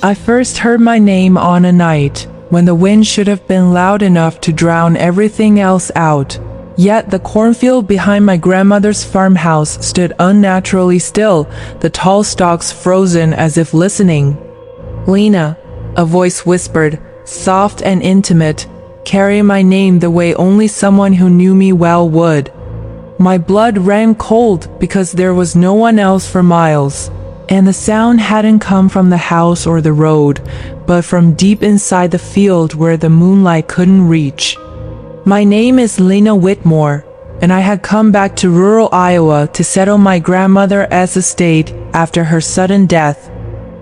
I first heard my name on a night when the wind should have been loud enough to drown everything else out. Yet the cornfield behind my grandmother's farmhouse stood unnaturally still, the tall stalks frozen as if listening. "Lena," a voice whispered, soft and intimate, carrying my name the way only someone who knew me well would. My blood ran cold because there was no one else for miles, and the sound hadn't come from the house or the road, but from deep inside the field where the moonlight couldn't reach. My name is Lena Whitmore, and I had come back to rural Iowa to settle my grandmother's estate after her sudden death.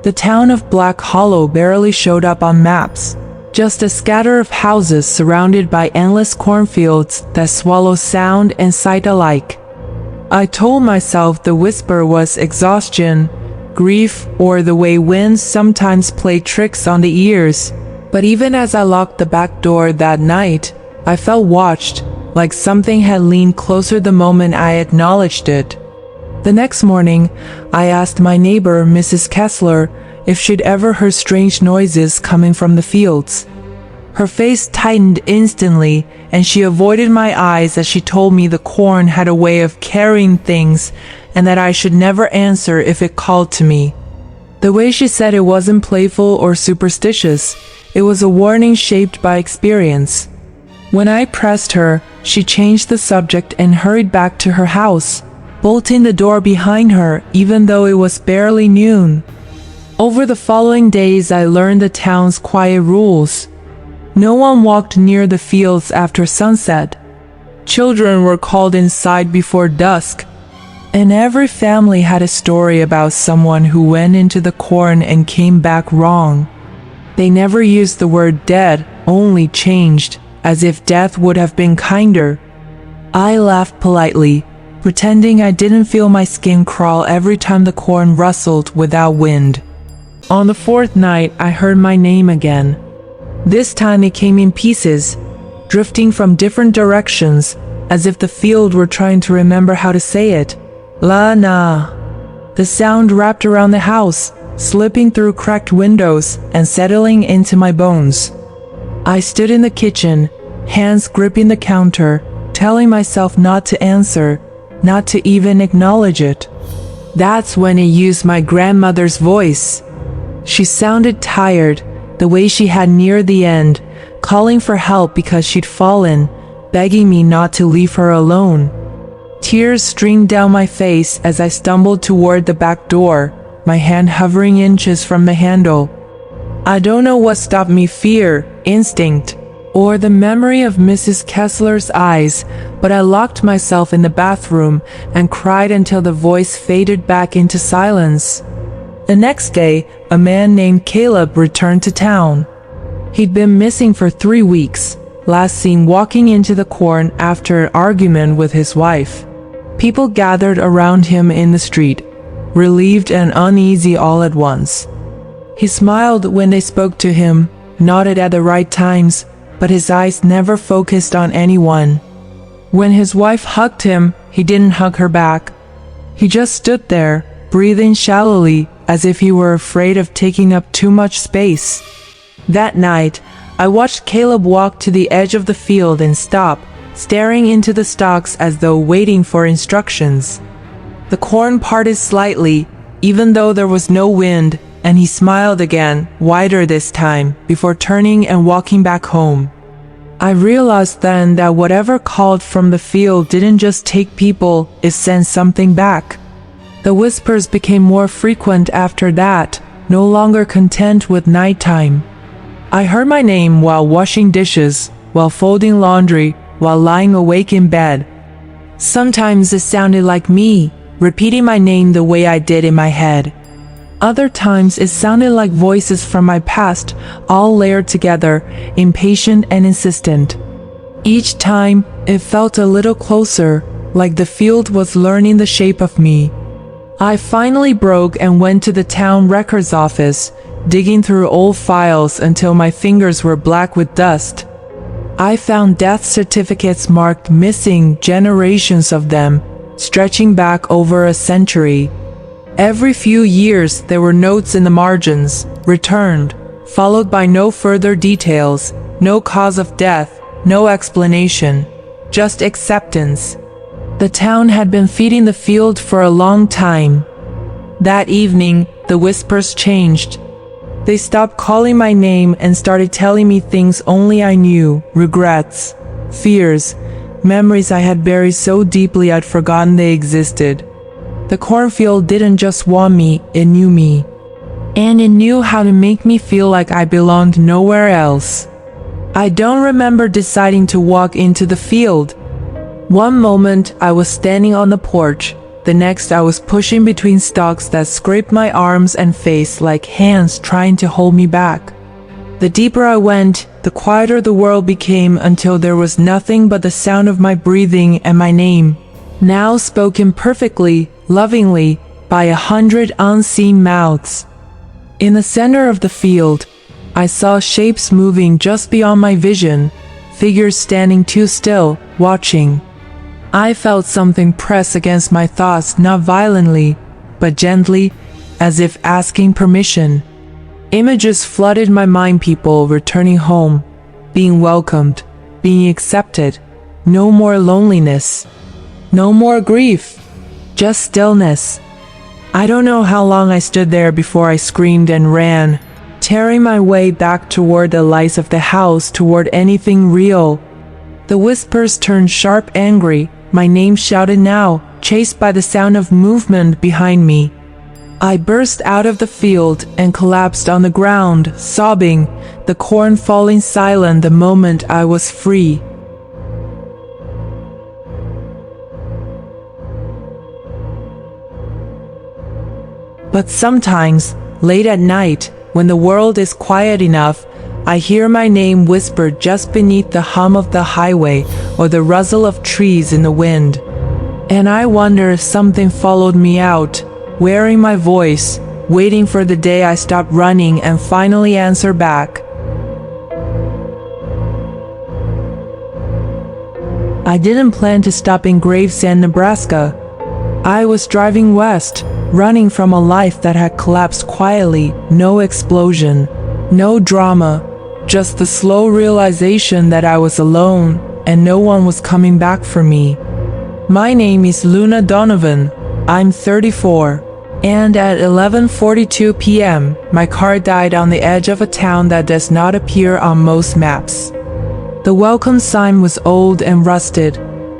The town of Black Hollow barely showed up on maps, just a scatter of houses surrounded by endless cornfields that swallow sound and sight alike. I told myself the whisper was exhaustion, grief, or the way winds sometimes play tricks on the ears. But even as I locked the back door that night, I felt watched, like something had leaned closer the moment I acknowledged it. The next morning, I asked my neighbor, Mrs. Kessler, if she'd ever heard strange noises coming from the fields. Her face tightened instantly, and she avoided my eyes as she told me the corn had a way of carrying things and that I should never answer if it called to me. The way she said it wasn't playful or superstitious, it was a warning shaped by experience. When I pressed her, she changed the subject and hurried back to her house, bolting the door behind her even though it was barely noon. Over the following days, I learned the town's quiet rules. No one walked near the fields after sunset. Children were called inside before dusk, and every family had a story about someone who went into the corn and came back wrong. They never used the word dead, only changed, as if death would have been kinder. I laughed politely, pretending I didn't feel my skin crawl every time the corn rustled without wind. On the fourth night, I heard my name again. This time it came in pieces, drifting from different directions, as if the field were trying to remember how to say it. "La-na." The sound wrapped around the house, slipping through cracked windows and settling into my bones. I stood in the kitchen, hands gripping the counter, telling myself not to answer, not to even acknowledge it. That's when it used my grandmother's voice. She sounded tired, the way she had near the end, calling for help because she'd fallen, begging me not to leave her alone. Tears streamed down my face as I stumbled toward the back door, my hand hovering inches from the handle. I don't know what stopped me, fear, instinct, or the memory of Mrs. Kessler's eyes, but I locked myself in the bathroom and cried until the voice faded back into silence. The next day, a man named Caleb returned to town. He'd been missing for 3 weeks, last seen walking into the corn after an argument with his wife. People gathered around him in the street, relieved and uneasy all at once. He smiled when they spoke to him, nodded at the right times, but his eyes never focused on anyone. When his wife hugged him, he didn't hug her back. He just stood there, breathing shallowly, as if he were afraid of taking up too much space. That night, I watched Caleb walk to the edge of the field and stop, staring into the stalks as though waiting for instructions. The corn parted slightly, even though there was no wind, and he smiled again, wider this time, before turning and walking back home. I realized then that whatever called from the field didn't just take people, it sent something back. The whispers became more frequent after that, no longer content with nighttime. I heard my name while washing dishes, while folding laundry, while lying awake in bed. Sometimes it sounded like me, repeating my name the way I did in my head. Other times it sounded like voices from my past, all layered together, impatient and insistent. Each time, it felt a little closer, like the field was learning the shape of me. I finally broke and went to the town records office, digging through old files until my fingers were black with dust. I found death certificates marked missing, generations of them, stretching back over a century. Every few years there were notes in the margins, returned, followed by no further details, no cause of death, no explanation, just acceptance. The town had been feeding the field for a long time. That evening, the whispers changed. They stopped calling my name and started telling me things only I knew, regrets, fears, memories I had buried so deeply I'd forgotten they existed. The cornfield didn't just want me, it knew me. And it knew how to make me feel like I belonged nowhere else. I don't remember deciding to walk into the field. One moment I was standing on the porch, the next I was pushing between stalks that scraped my arms and face like hands trying to hold me back. The deeper I went, the quieter the world became until there was nothing but the sound of my breathing and my name, now spoken perfectly, lovingly, by 100 unseen mouths. In the center of the field, I saw shapes moving just beyond my vision, figures standing too still, watching. I felt something press against my thoughts, not violently, but gently, as if asking permission. Images flooded my mind, people returning home, being welcomed, being accepted. No more loneliness, no more grief, just stillness. I don't know how long I stood there before I screamed and ran, tearing my way back toward the lights of the house, toward anything real. The whispers turned sharp, angry, my name shouted now, chased by the sound of movement behind me. I burst out of the field and collapsed on the ground, sobbing, the corn falling silent the moment I was free. But sometimes, late at night, when the world is quiet enough, I hear my name whispered just beneath the hum of the highway or the rustle of trees in the wind. And I wonder if something followed me out, wearing my voice, waiting for the day I stopped running and finally answer back. I didn't plan to stop in Gravesend, Nebraska. I was driving west, running from a life that had collapsed quietly, no explosion, no drama, just the slow realization that I was alone and no one was coming back for me. My name is Luna Donovan. I'm 34. And at 11:42 p.m., my car died on the edge of a town that does not appear on most maps. The welcome sign was old and rusted,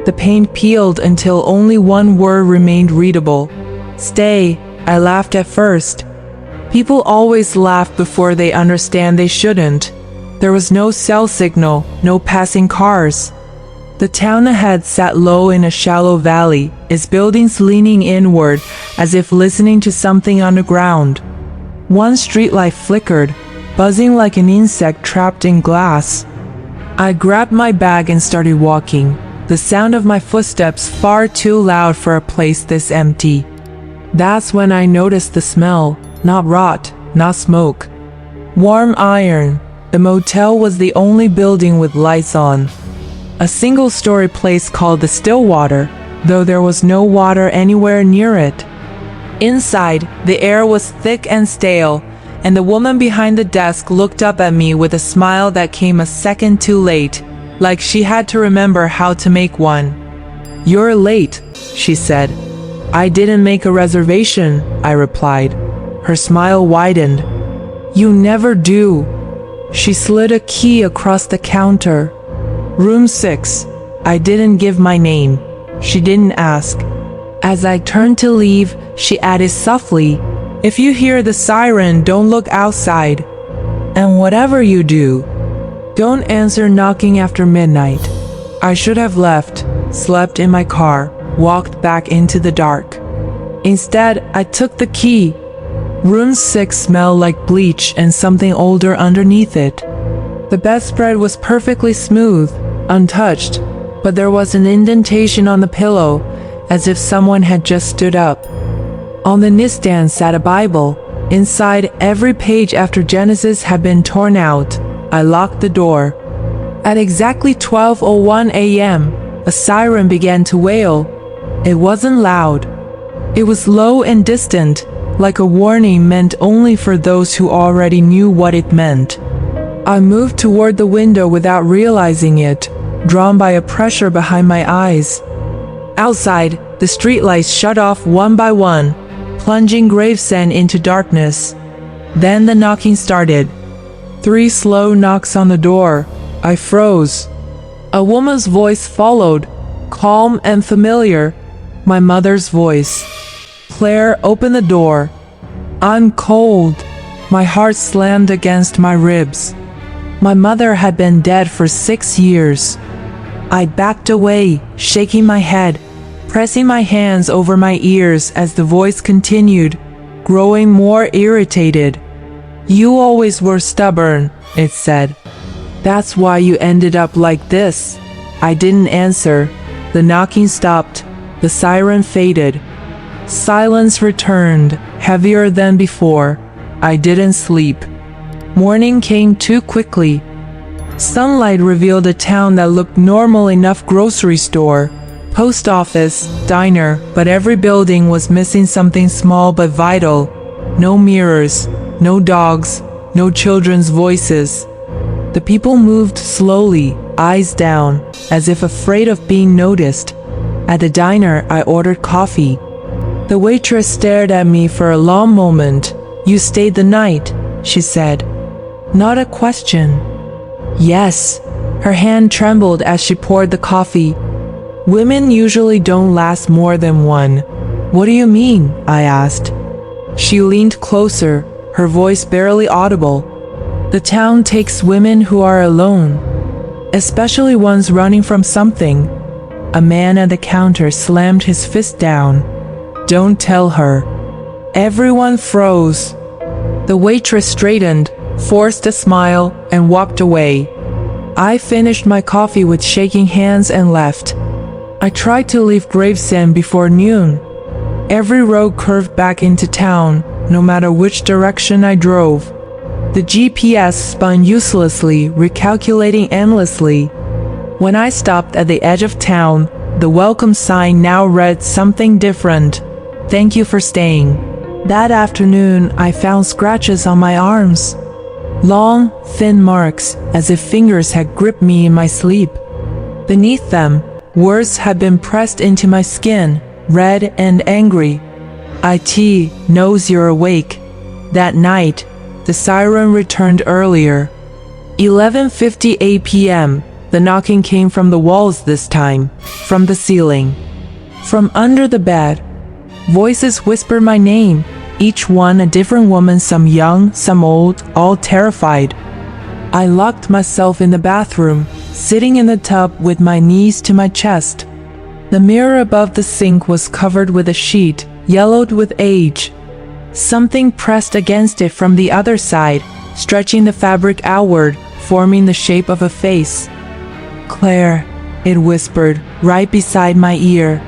the paint peeled until only one word remained readable. Stay. I laughed at first. People always laugh before they understand they shouldn't. There was no cell signal, no passing cars. The town ahead sat low in a shallow valley, its buildings leaning inward as if listening to something underground. One streetlight flickered, buzzing like an insect trapped in glass. I grabbed my bag and started walking, the sound of my footsteps far too loud for a place this empty. That's when I noticed the smell, not rot, not smoke. Warm iron. The motel was the only building with lights on. A single-story place called the Stillwater, though there was no water anywhere near it. Inside, the air was thick and stale, and the woman behind the desk looked up at me with a smile that came a second too late, like she had to remember how to make one. "You're late," she said. "I didn't make a reservation," I replied. Her smile widened. "You never do." She slid a key across the counter. "Room 6. I didn't give my name. She didn't ask. As I turned to leave, she added softly, "If you hear the siren, don't look outside. And whatever you do, don't answer knocking after midnight." I should have left, slept in my car, walked back into the dark. Instead, I took the key. Room 6 smelled like bleach and something older underneath it. The bedspread was perfectly smooth, untouched, but there was an indentation on the pillow, as if someone had just stood up. On the nightstand sat a Bible. Inside, every page after Genesis had been torn out. I locked the door. At exactly 12:01 a.m., a siren began to wail. It wasn't loud. It was low and distant, like a warning meant only for those who already knew what it meant. I moved toward the window without realizing it, drawn by a pressure behind my eyes. Outside, the streetlights shut off one by one, plunging Gravesend into darkness. Then the knocking started. 3 slow knocks on the door. I froze. A woman's voice followed, calm and familiar. My mother's voice. "Claire, open the door." I'm cold. My heart slammed against my ribs. My mother had been dead for 6 years. I backed away, shaking my head, pressing my hands over my ears as the voice continued, growing more irritated. "You always were stubborn," it said. "That's why you ended up like this." I didn't answer. The knocking stopped. The siren faded. Silence returned, heavier than before. I didn't sleep. Morning came too quickly. Sunlight revealed a town that looked normal enough: grocery store, post office, diner, but every building was missing something small but vital. No mirrors, no dogs, no children's voices. The people moved slowly, eyes down, as if afraid of being noticed. At the diner, I ordered coffee. The waitress stared at me for a long moment. "You stayed the night," she said. Not a question. "Yes." Her hand trembled as she poured the coffee. "Women usually don't last more than one." "What do you mean?" I asked. She leaned closer, her voice barely audible. "The town takes women who are alone, especially ones running from something." A man at the counter slammed his fist down. "Don't tell her." Everyone froze. The waitress straightened, forced a smile, and walked away. I finished my coffee with shaking hands and left. I tried to leave Gravesend before noon. Every road curved back into town, no matter which direction I drove. The GPS spun uselessly, recalculating endlessly. When I stopped at the edge of town, the welcome sign now read something different. "Thank you for staying." That afternoon, I found scratches on my arms. Long, thin marks, as if fingers had gripped me in my sleep. Beneath them, words had been pressed into my skin, red and angry. "IT knows you're awake." That night, the siren returned earlier. 11:58 p.m. The knocking came from the walls this time, from the ceiling, from under the bed. Voices whispered my name, each one a different woman, some young, some old, all terrified. I locked myself in the bathroom, sitting in the tub with my knees to my chest. The mirror above the sink was covered with a sheet, yellowed with age. Something pressed against it from the other side, stretching the fabric outward, forming the shape of a face. "Claire," it whispered, right beside my ear.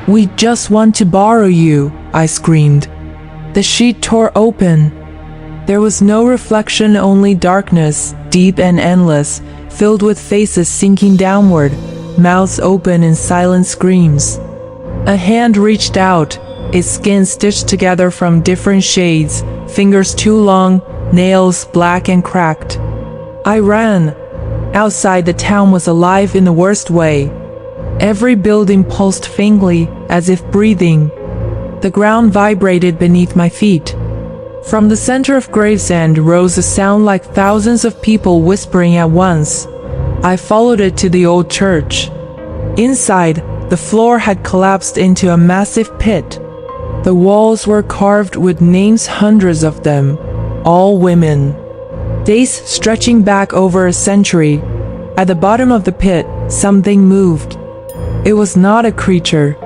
"We just want to borrow you," I screamed. The sheet tore open. There was no reflection, only darkness, deep and endless, filled with faces sinking downward, mouths open in silent screams. A hand reached out, its skin stitched together from different shades, fingers too long, nails black and cracked. I ran. Outside, the town was alive in the worst way. Every building pulsed faintly, as if breathing. The ground vibrated beneath my feet. From the center of Gravesend rose a sound like thousands of people whispering at once. I followed it to the old church. Inside, the floor had collapsed into a massive pit. The walls were carved with names, hundreds of them, all women. Days stretching back over a century. At the bottom of the pit, something moved. It was not a creature.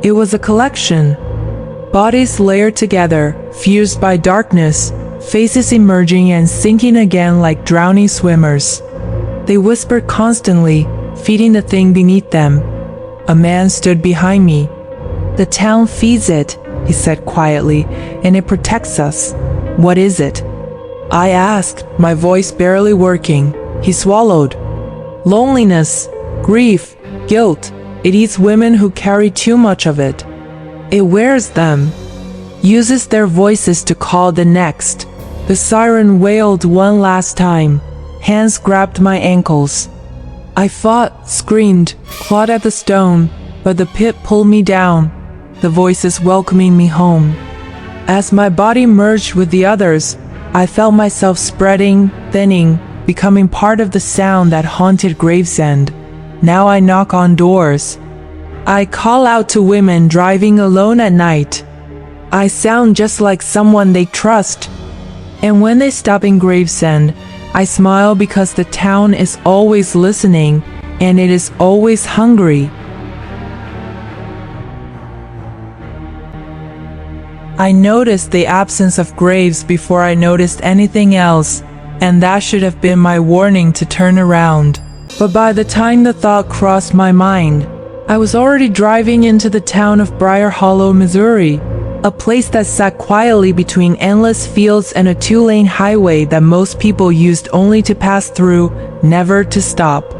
It was a collection. Bodies layered together, fused by darkness, faces emerging and sinking again like drowning swimmers. They whispered constantly, feeding the thing beneath them. A man stood behind me. "The town feeds it," he said quietly, "and it protects us." "What is it?" I asked, my voice barely working. He swallowed. "Loneliness, grief, guilt. It eats women who carry too much of it. It wears them." uses their voices to call the next. The siren wailed one last time. Hands grabbed my ankles. I fought, screamed, clawed at the stone, but the pit pulled me down, the voices welcoming me home. As my body merged with the others, I felt myself spreading, thinning, becoming part of the sound that haunted Gravesend. Now I knock on doors. I call out to women driving alone at night. I sound just like someone they trust. And when they stop in Gravesend, I smile because the town is always listening and it is always hungry. I noticed the absence of graves before I noticed anything else, and that should have been my warning to turn around. But by the time the thought crossed my mind, I was already driving into the town of Briar Hollow, Missouri, a place that sat quietly between endless fields and a two-lane highway that most people used only to pass through, never to stop.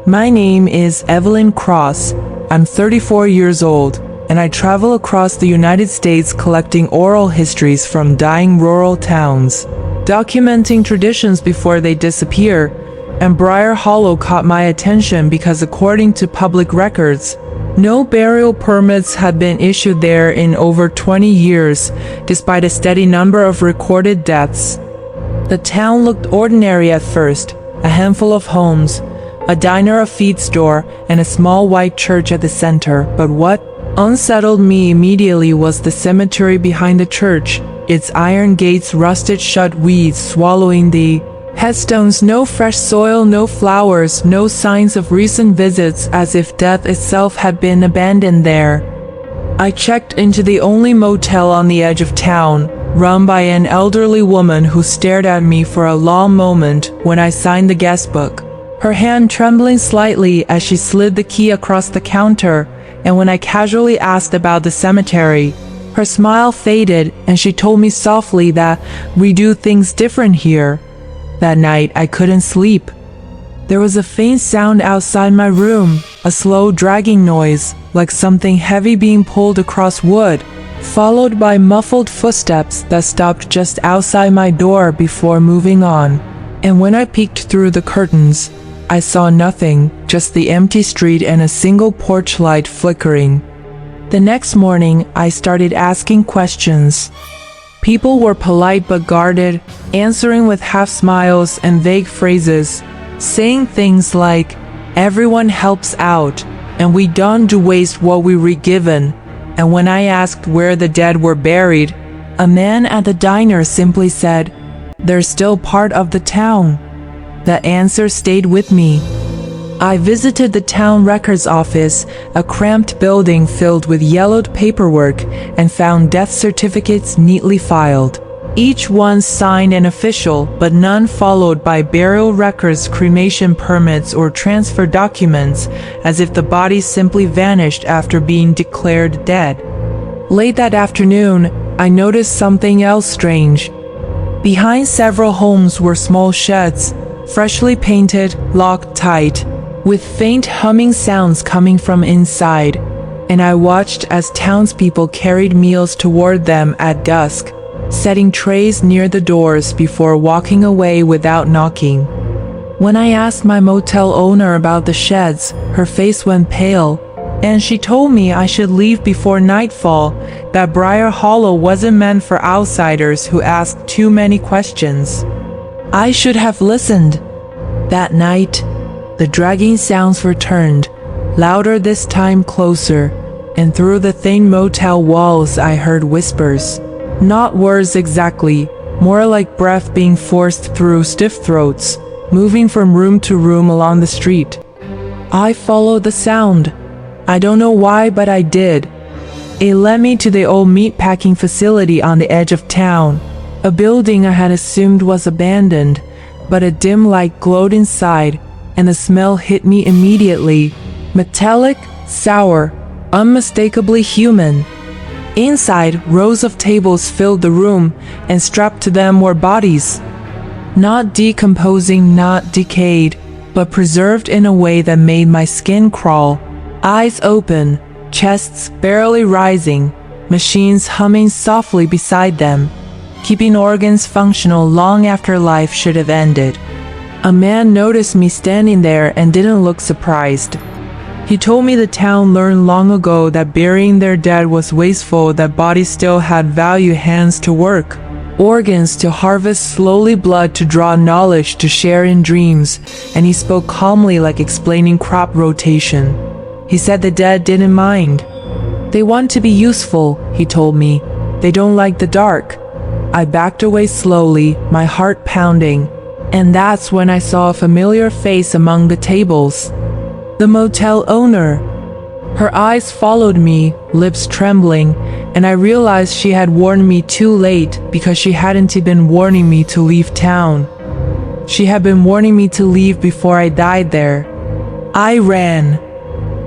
My name is Evelyn Cross. I'm 34 years old, and I travel across the United States collecting oral histories from dying rural towns, documenting traditions before they disappear. And Briar Hollow caught my attention because according to public records, no burial permits had been issued there in over 20 years, despite a steady number of recorded deaths. The town looked ordinary at first, a handful of homes, a diner, a feed store, and a small white church at the center. But what unsettled me immediately was the cemetery behind the church, its iron gates rusted shut, weeds swallowing the headstones, no fresh soil, no flowers, no signs of recent visits, as if death itself had been abandoned there. I checked into the only motel on the edge of town, run by an elderly woman who stared at me for a long moment when I signed the guest book, her hand trembling slightly as she slid the key across the counter. And when I casually asked about the cemetery, her smile faded and she told me softly that we do things different here. That night, I couldn't sleep. There was a faint sound outside my room, a slow dragging noise, like something heavy being pulled across wood, followed by muffled footsteps that stopped just outside my door before moving on. And when I peeked through the curtains, I saw nothing, just the empty street and a single porch light flickering. The next morning, I started asking questions. People were polite but guarded, answering with half smiles and vague phrases, saying things like, "Everyone helps out, and we don't do waste what we were given." And when I asked where the dead were buried, a man at the diner simply said, "They're still part of the town." The answer stayed with me. I visited the town records office, a cramped building filled with yellowed paperwork, and found death certificates neatly filed, each one signed and official, but none followed by burial records, cremation permits, or transfer documents, as if the bodies simply vanished after being declared dead. Late that afternoon, I noticed something else strange. Behind several homes were small sheds, freshly painted, locked tight, with faint humming sounds coming from inside, and I watched as townspeople carried meals toward them at dusk, setting trays near the doors before walking away without knocking. When I asked my motel owner about the sheds, her face went pale, and she told me I should leave before nightfall, that Briar Hollow wasn't meant for outsiders who asked too many questions. I should have listened. That night, the dragging sounds returned, louder this time, closer, and through the thin motel walls I heard whispers. Not words exactly, more like breath being forced through stiff throats, moving from room to room along the street. I followed the sound. I don't know why, but I did. It led me to the old meatpacking facility on the edge of town, a building I had assumed was abandoned, but a dim light glowed inside, and the smell hit me immediately. Metallic, sour, unmistakably human. Inside, rows of tables filled the room, and strapped to them were bodies. Not decomposing, not decayed, but preserved in a way that made my skin crawl. Eyes open, chests barely rising, machines humming softly beside them, keeping organs functional long after life should have ended. A man noticed me standing there and didn't look surprised. He told me the town learned long ago that burying their dead was wasteful, that bodies still had value, hands to work, organs to harvest, slowly blood to draw, knowledge to share in dreams, and he spoke calmly like explaining crop rotation. He said the dead didn't mind. They want to be useful, he told me. They don't like the dark. I backed away slowly, my heart pounding, and that's when I saw a familiar face among the tables. The motel owner. Her eyes followed me, lips trembling, and I realized she had warned me too late because she hadn't been warning me to leave town. She had been warning me to leave before I died there. I ran.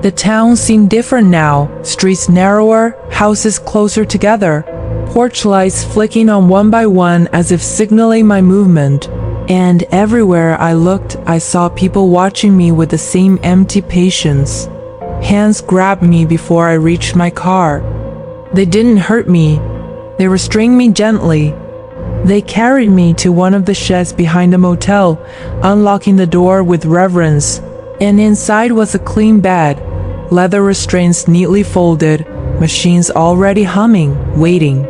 The town seemed different now, streets narrower, houses closer together, porch lights flicking on one by one as if signaling my movement. And everywhere I looked, I saw people watching me with the same empty patience. Hands grabbed me before I reached my car. They didn't hurt me. They restrained me gently. They carried me to one of the sheds behind the motel, unlocking the door with reverence. And inside was a clean bed, leather restraints neatly folded, machines already humming, waiting.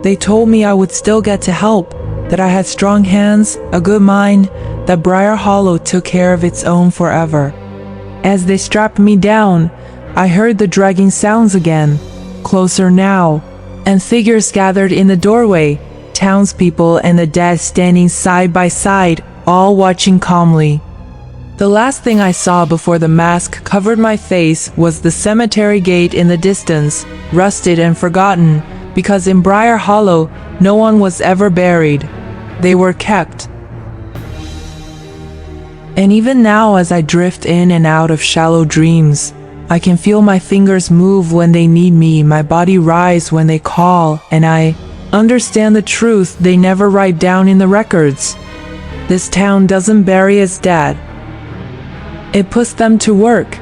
They told me I would still get to help, that I had strong hands, a good mind, that Briar Hollow took care of its own forever. As they strapped me down, I heard the dragging sounds again, closer now, and figures gathered in the doorway, townspeople and the dead standing side by side, all watching calmly. The last thing I saw before the mask covered my face was the cemetery gate in the distance, rusted and forgotten, because in Briar Hollow, no one was ever buried. They were kept. And even now, as I drift in and out of shallow dreams, I can feel my fingers move when they need me, my body rise when they call, and I understand the truth they never write down in the records. This town doesn't bury its dead. It puts them to work.